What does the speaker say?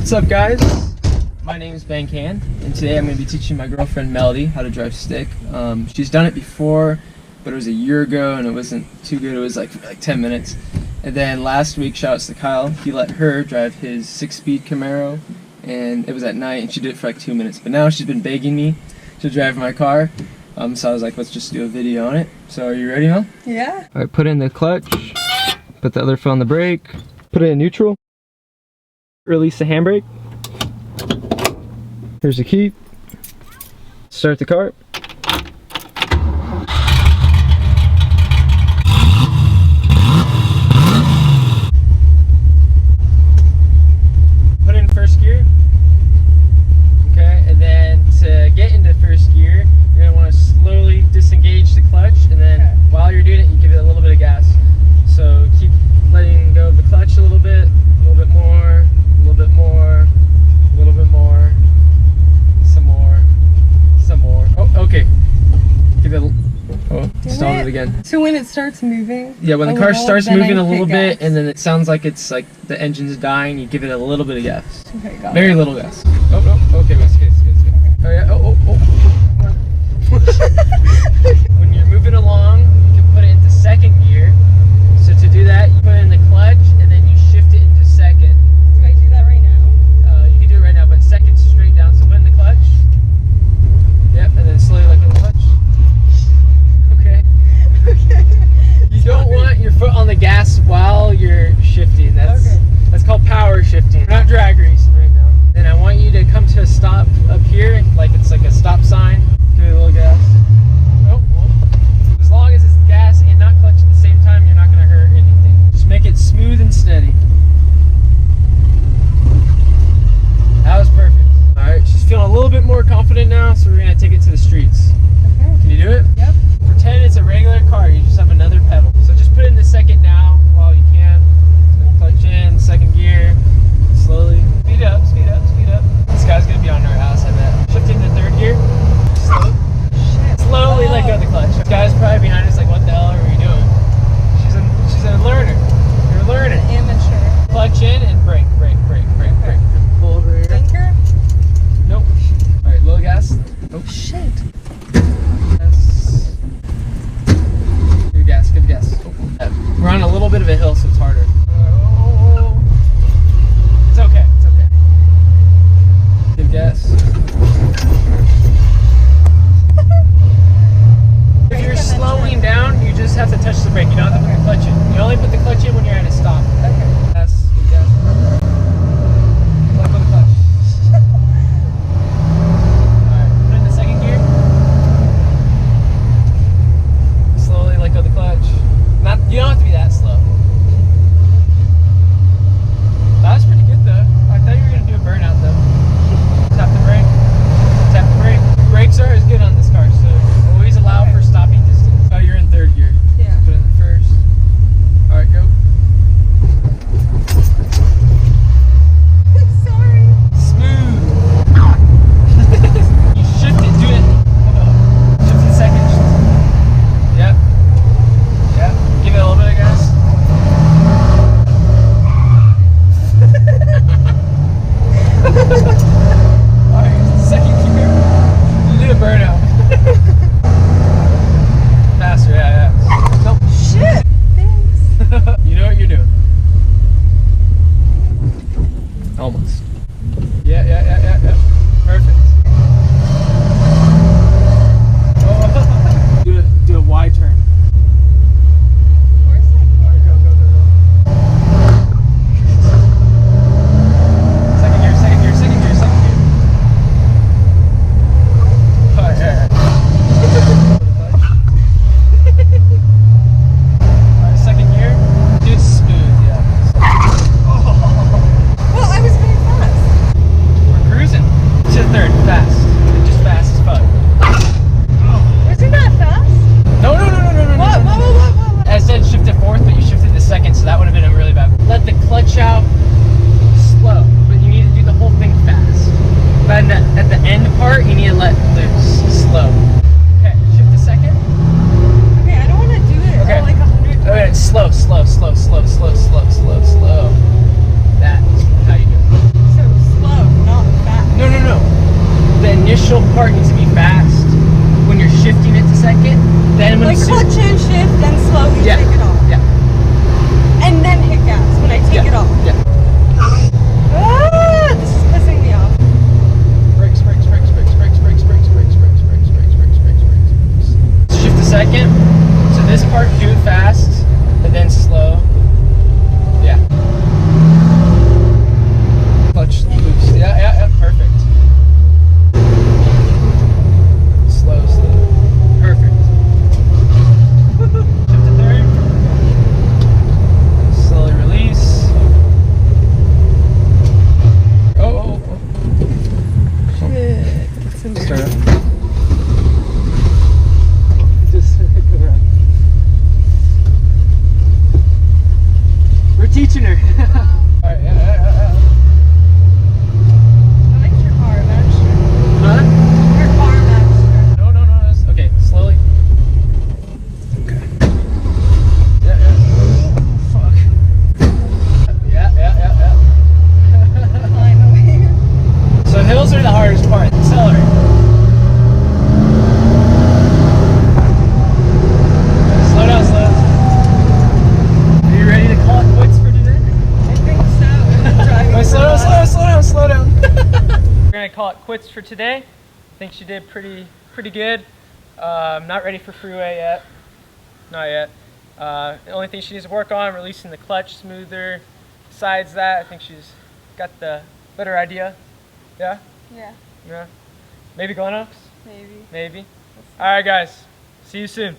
What's up, guys? My name is Kahan, and today I'm going to be teaching my girlfriend Melodie how to drive stick. She's done it before, but it was a year ago and it wasn't too good. It was like 10 minutes. And then last week, shoutouts to Kyle, he let her drive his 6-speed Camaro, and it was at night, and she did it for like 2 minutes. But now she's been begging me to drive my car, so I was like, let's just do a video on it. So are you ready, Mel? Yeah. All right, put in the clutch, put the other foot on the brake, put it in neutral, release the handbrake. Here's the key. Start the car. Put in first gear. Okay, and then to get into first gear, you're going to want to slowly disengage the clutch, and then while you're doing it, you give it a little bit of gas. So keep letting go of the clutch a little bit more, a little bit more, a little bit more, some more. Oh, okay. Give it stall it again. So when it starts moving? Yeah, when the car starts moving a little bit, and then it sounds like it's like the engine's dying, you give it a little bit of gas. Okay, got Very it. little gas. Oh, no. Okay, it's good. Oh, yeah. Oh. When you're moving along, you can put it into second gear. So to do that, you put in the clutch, and then you shift it into second. Do I do that right now? You can do it right now, but second's straight down. So put in the clutch. Yep, and then slowly let go of the clutch. Okay. You don't want your foot on the gas while you're shifting. That's called power shifting. We're not drag racing right now. Then I want you to come to a stop up here, like it's like a stop sign. Give it a little gas. Oh, well. As long as it's gas and not clutch at the same time, you're not going to hurt anything. Just make it smooth and steady. That was perfect. Alright, she's feeling a little bit more confident now, so we're going to take it to the streets. Okay. Can you do it? Yep. Pretend it's a regular car, you just have another pedal. So just put it in the second now while you can. So clutch in, second gear, slowly. Speed up. This guy's going to be on our ass, I bet. Shift into third gear. Slowly let go of the clutch. This guy's probably behind us like, what the hell are we doing? She's a learner. You're learning. Amateur. Clutch in and brake. Pull over here. Blinker? Nope. Alright, little gas. Oh shit. Gas. Give gas. We're on a little bit of a hill, so it's harder. It's okay. Give gas. If you're slowing down, you just have to touch the brake. You don't have to put the clutch in. You only put the clutch in when you're at a stop. Okay. Gas. Give gas. Let go of the clutch. Alright, put it in the second gear. Slowly let go of the clutch. You don't have to be that slow. That was pretty good though. I thought you were going to do a burnout though. Tap the brake. Brakes are as good on this car, so always allow for stopping distance. Oh, you're in third gear. Yeah. Put it in first. Alright, go. Sorry. Smooth. You shift it, do it. Shift it second. Yep. Give it a little bit of gas. Alright, second gear. You did a burnout. Faster, yeah. Nope. Shit. Thanks. You know what you're doing. Almost. Yeah. Perfect. Oh. Do a wide turn. Alright, go. Second gear. Alright, yeah. Alright, second gear. Do it smooth, yeah. Well, I was very fast. I clutch and shift, then slowly Yeah. take it off. Yeah. And then hit gas when I take it off. Yeah. Ah, this is pissing me off. Brakes, brakes, brakes, brakes, brakes, brakes, brakes, brakes, brakes, brakes, brakes, brakes, brakes, brakes. Shift a second. So this part, do it fast, and then slow. Yeah. Clutch loose. Yeah, yeah, yeah. Perfect. Slow, slow. Perfect. Shift to third. Slowly release. Oh. Shit. It's in Start there. up. Just go around. We're teaching her. Alright, yeah. I like your car, Master. Huh? Your car, Master. No. Okay, slowly. Okay. Yeah. Oh, fuck. Yeah. Climb away. So hills are the hardest part. Accelerate. Slow down. Are you ready to call it quits for today? I think so. Driving Wait, for slow down. We're gonna call it quits for today. I think she did pretty good. Not ready for freeway yet. Not yet. The only thing she needs to work on, releasing the clutch smoother. Besides that, I think she's got the better idea. Yeah? Yeah, Maybe Glen Oaks? maybe. Maybe. Alright guys, see you soon.